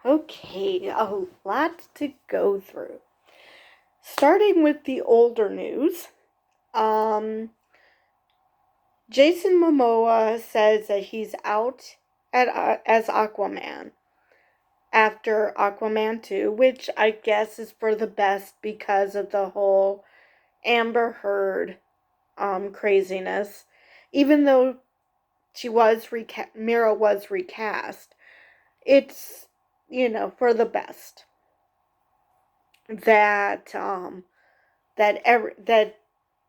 Okay, a lot to go through. Starting with the older news, um, Jason Momoa says that he's out as Aquaman after Aquaman 2, which I guess is for the best because of the whole Amber Heard craziness. Even though Mira was recast, it's for the best that that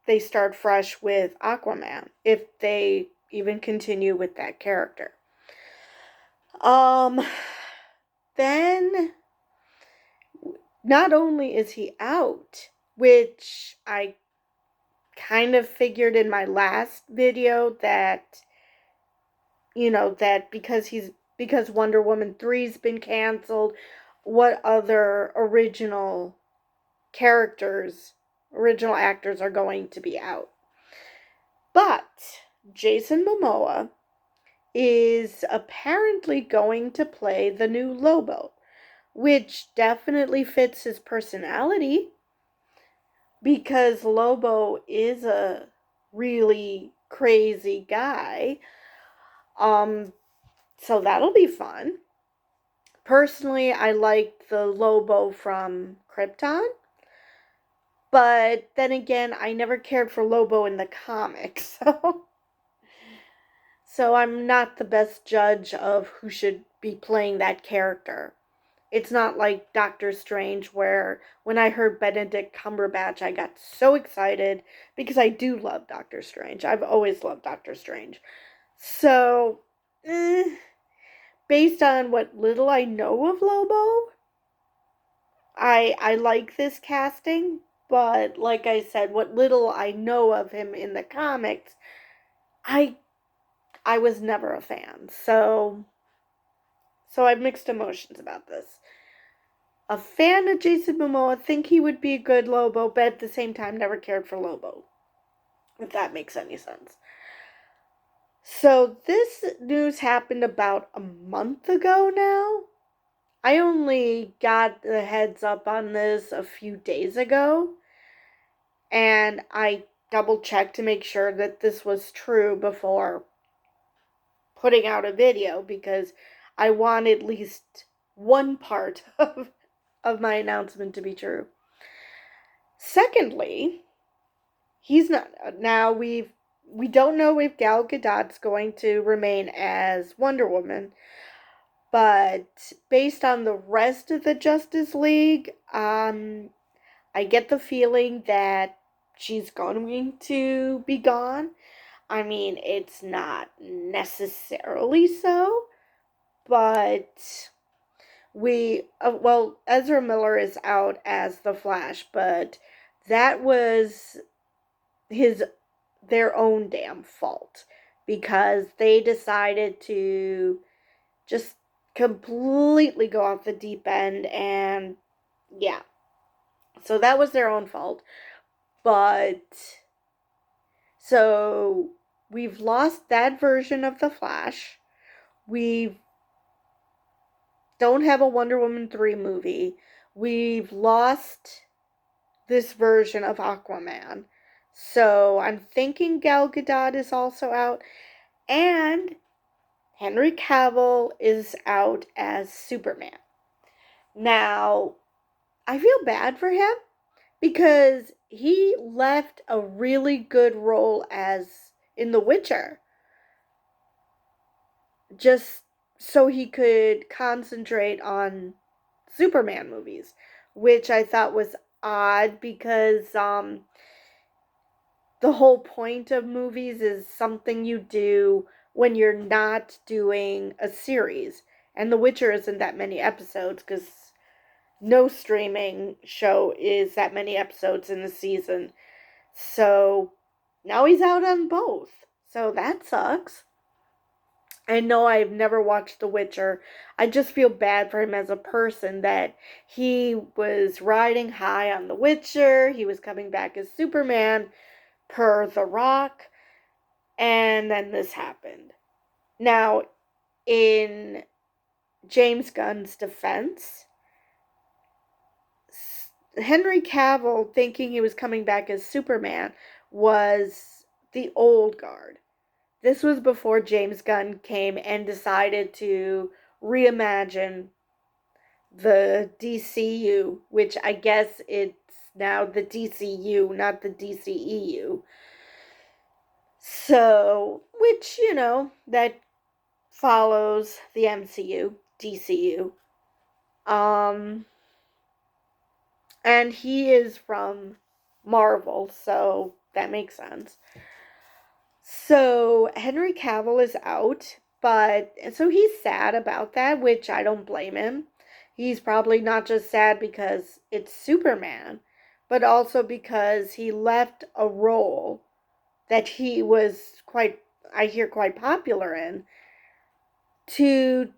they start fresh with Aquaman if they even continue with that character. Um then not only is he out, which I kind of figured in my last video that that because Wonder Woman 3's been canceled, what other original actors are going to be out. But Jason Momoa is apparently going to play the new Lobo, which definitely fits his personality because Lobo is a really crazy guy. Um so that'll be fun. Personally, I like the Lobo from Krypton. But then again, I never cared for Lobo in the comics, so I'm not the best judge of who should be playing that character. It's not like Doctor Strange, where when I heard Benedict Cumberbatch, I got so excited because I do love Doctor Strange. I've always loved Doctor Strange. So, based on what little I know of Lobo, I like this casting, but like I said, what little I know of him in the comics, I I was never a fan. So I have mixed emotions about this. A fan of Jason Momoa, think he would be a good Lobo, but at the same time never cared for Lobo. If that makes any sense. So this news happened about a month ago now. I only got the heads up on this a few days ago, and I double checked to make sure that this was true before putting out a video because I want at least one part of my announcement to be true. Secondly, he's not now we don't know if Gal Gadot's going to remain as Wonder Woman, but based on the rest of the Justice League, I get the feeling that she's going to be gone. I mean, it's not necessarily so, but Ezra Miller is out as the Flash, but that was his their own damn fault because they decided to just completely go off the deep end, and yeah. So that was their own fault. But so we've lost that version of the Flash. We don't have a Wonder Woman 3 movie. We've lost this version of Aquaman. So I'm thinking Gal Gadot is also out. And Henry Cavill is out as Superman. Now, I feel bad for him because he left a really good role as in The Witcher just so he could concentrate on Superman movies, which I thought was odd because the whole point of movies is something you do when you're not doing a series. And The Witcher isn't that many episodes because no streaming show is that many episodes in the season. So now he's out on both. So that sucks. I know I've never watched The Witcher. I just feel bad for him as a person that he was riding high on The Witcher. He was coming back as Superman per The Rock. And then this happened. Now, in James Gunn's defense, Henry Cavill thinking he was coming back as Superman was the old guard. This was before James Gunn came and decided to reimagine the DCU, which I guess it's now the DCU, not the DCEU. So, which, that follows the MCU, DCU. Um, and he is from Marvel, so that makes sense. So Henry Cavill is out, but so he's sad about that, which I don't blame him. He's probably not just sad because it's Superman, but also because he left a role that he was I hear, quite popular in to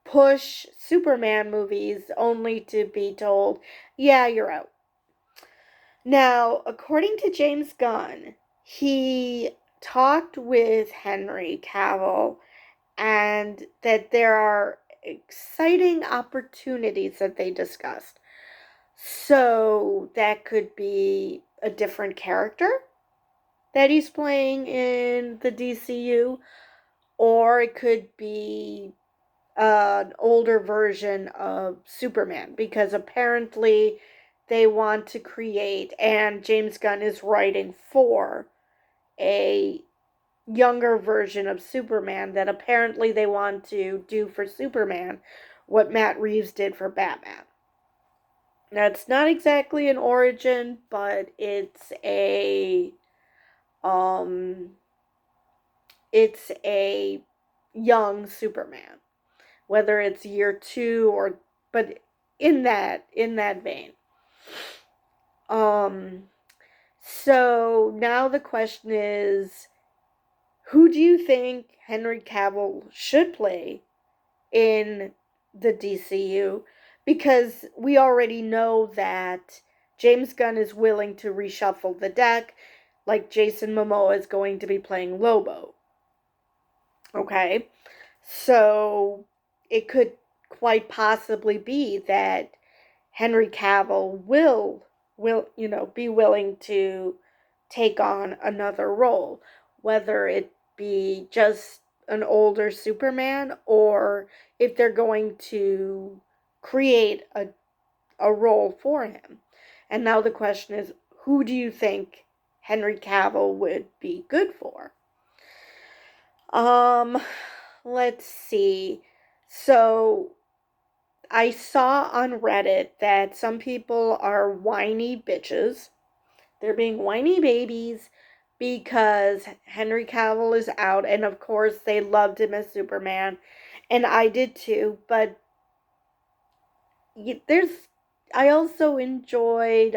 push Superman movies only to be told, yeah, you're out. Now, according to James Gunn, he talked with Henry Cavill and that there are exciting opportunities that they discussed. So that could be a different character that he's playing in the DCU, or it could be an older version of Superman, because apparently they want to create, and James Gunn is writing for a younger version of Superman that apparently they want to do for Superman what Matt Reeves did for Batman. Now, it's not exactly an origin, but um it's a young Superman, whether it's year 2 or, but in that vein. Um so now the question is, who do you think Henry Cavill should play in the DCU? Because we already know that James Gunn is willing to reshuffle the deck, like Jason Momoa is going to be playing Lobo. Okay? So it could quite possibly be that Henry Cavill will be willing to take on another role, whether it be just an older Superman, or if they're going to create a role for him. And now the question is, who do you think Henry Cavill would be good for? Um, let's see. So I saw on Reddit that some people are whiny bitches. They're being whiny babies because Henry Cavill is out, and of course they loved him as Superman, and I did too. But there's, I also enjoyed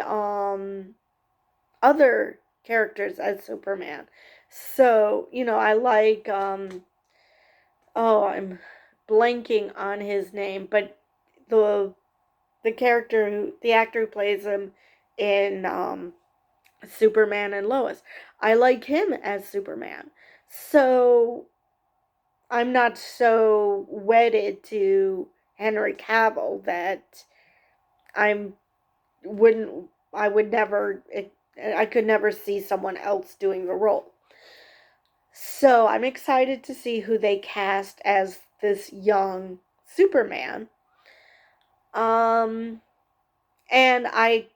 other characters as Superman. So I like oh, I'm blanking on his name, but the the actor who plays him in Superman and Lois. I like him as Superman. So I'm not so wedded to Henry Cavill that I'm wouldn't I would never I could never see someone else doing the role. So I'm excited to see who they cast as this young Superman. Um and I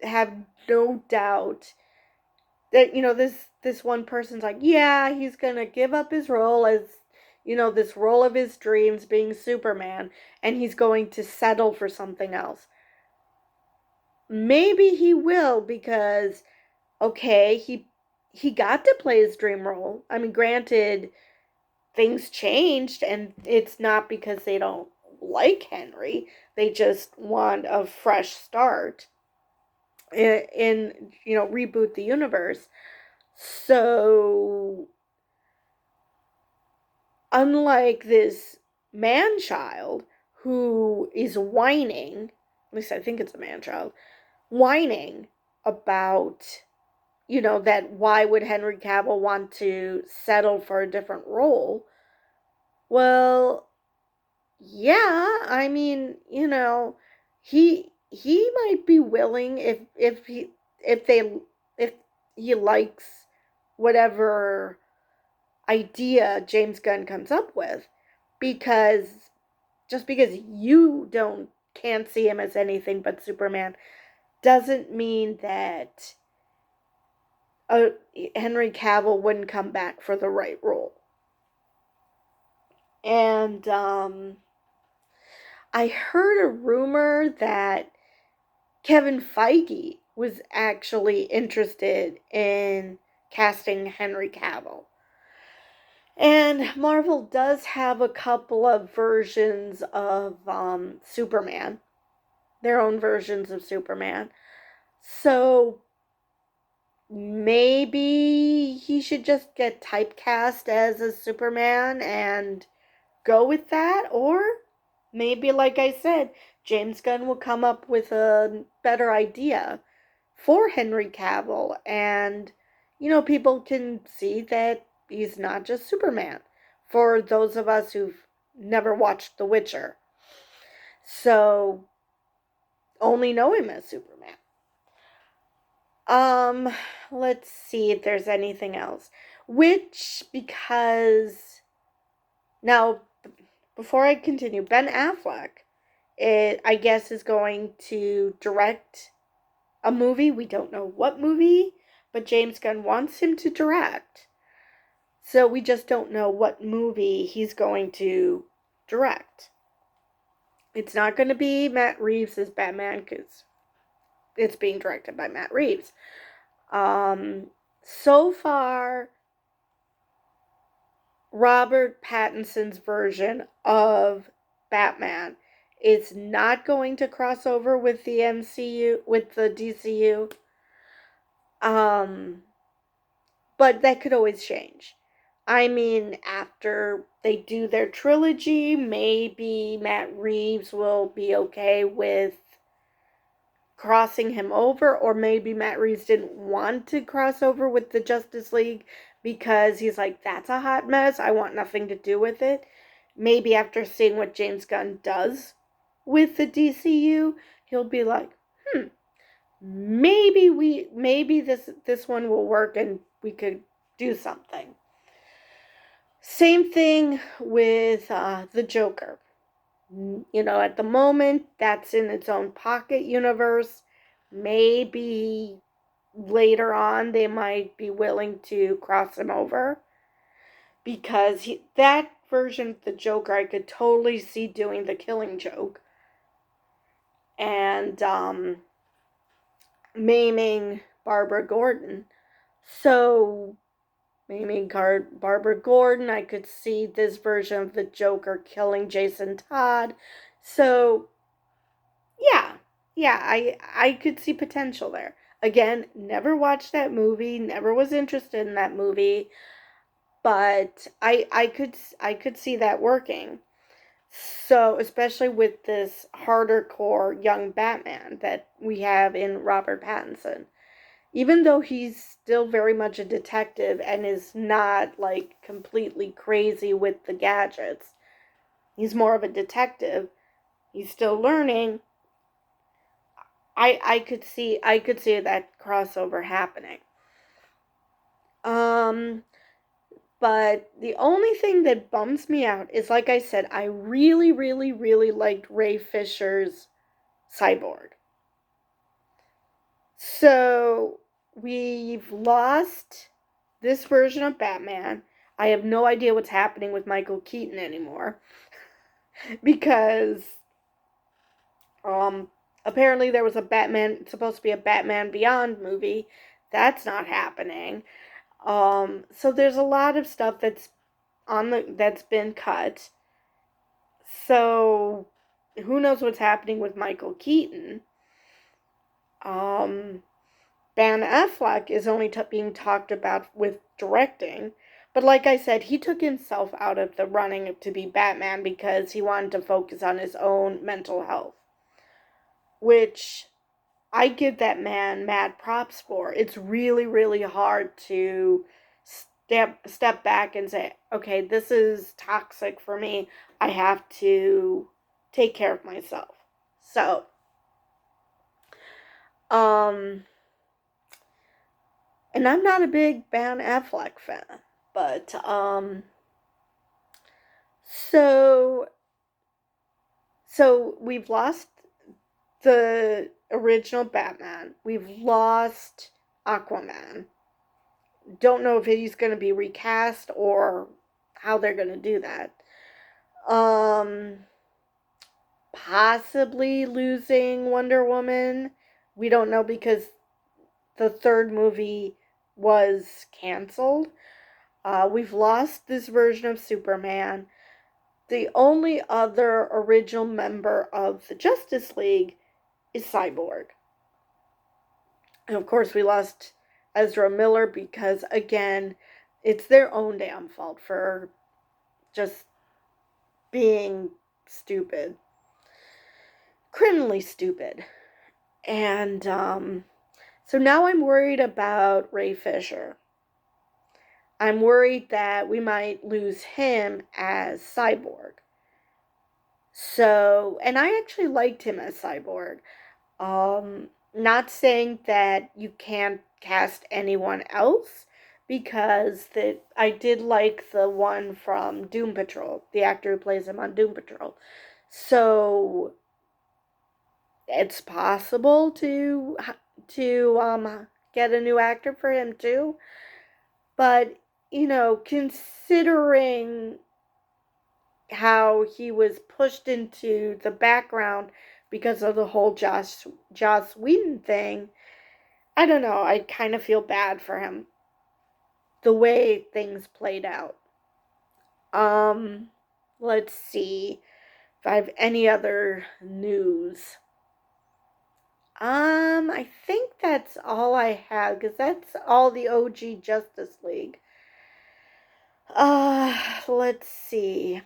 have no doubt that this one person's like, yeah, he's gonna give up his role as this role of his dreams being Superman, and he's going to settle for something else. Maybe he will, because okay, he got to play his dream role. I mean, granted, things changed, and it's not because they don't like Henry, they just want a fresh start in reboot the universe. So, unlike this man child who is whining, at least I think it's a man child, whining about, that why would Henry Cavill want to settle for a different role? Well, yeah, I mean, he might be willing if they if he likes whatever idea James Gunn comes up with, because just because you don't can't see him as anything but Superman doesn't mean that uh, Henry Cavill wouldn't come back for the right role. And I heard a rumor that Kevin Feige was actually interested in casting Henry Cavill. And Marvel does have a couple of versions of Superman, their own versions of Superman. So maybe he should just get typecast as a Superman and go with that, or maybe, like I said, James Gunn will come up with a better idea for Henry Cavill, and people can see that he's not just Superman. For those of us who've never watched The Witcher, so only know him as Superman. Um, let's see if there's anything else. Which, because now, before I continue, Ben Affleck, I guess, is going to direct a movie. We don't know what movie, but James Gunn wants him to direct. So we just don't know what movie he's going to direct. It's not going to be Matt Reeves' Batman because it's being directed by Matt Reeves. So far, Robert Pattinson's version of Batman is not going to cross over with the MCU, with the DCU. But that could always change. I mean, after they do their trilogy, maybe Matt Reeves will be okay with crossing him over, or maybe Matt Reeves didn't want to cross over with the Justice League because he's like, that's a hot mess, I want nothing to do with it. Maybe after seeing what James Gunn does with the DCU, he'll be like, maybe this one will work and we could do something. Same thing with the Joker. At the moment, that's in its own pocket universe. Maybe later on they might be willing to cross him over, because that version of the Joker I could totally see doing the Killing Joke and maiming Barbara Gordon. So maiming Barbara Gordon, I could see this version of the Joker killing Jason Todd. So yeah, I could see potential there. Again, never watched that movie, never was interested in that movie, but I could see that working. So, especially with this harder core young Batman that we have in Robert Pattinson. Even though he's still very much a detective and is not like completely crazy with the gadgets, he's more of a detective. He's still learning. I could see that crossover happening. Um, but the only thing that bums me out is, like I said, I really, really, really liked Ray Fisher's Cyborg. So we've lost this version of Batman. I have no idea what's happening with Michael Keaton anymore because apparently there was supposed to be a Batman Beyond movie. That's not happening. So there's a lot of stuff that's been cut. So who knows what's happening with Michael Keaton? Um, Ben Affleck is only being talked about with directing. But like I said, he took himself out of the running to be Batman because he wanted to focus on his own mental health, which I give that man mad props for. It's really, really hard to step back and say, okay, this is toxic for me. I have to take care of myself. So, and I'm not a big Ben Affleck fan, but, so, so we've lost the original Batman. We've lost Aquaman. Don't know if he's going to be recast or how they're going to do that. Possibly losing Wonder Woman. We don't know because the third movie was canceled. We've lost this version of Superman. The only other original member of the Justice League is Cyborg. And of course, we lost Ezra Miller because, again, it's their own damn fault for just being stupid. Criminally stupid. And so now I'm worried about Ray Fisher. I'm worried that we might lose him as Cyborg. So, and I actually liked him as Cyborg. Not saying that you can't cast anyone else, because I did like the one from Doom Patrol, the actor who plays him on Doom Patrol. So it's possible to get a new actor for him too. But, considering how he was pushed into the background because of the whole Joss Whedon thing, I don't know, I kind of feel bad for him, the way things played out. Let's see if I have any other news. I think that's all I have, because that's all the OG Justice League. Let's see.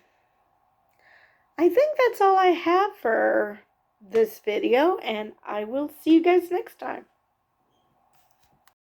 I think that's all I have for this video, and I will see you guys next time.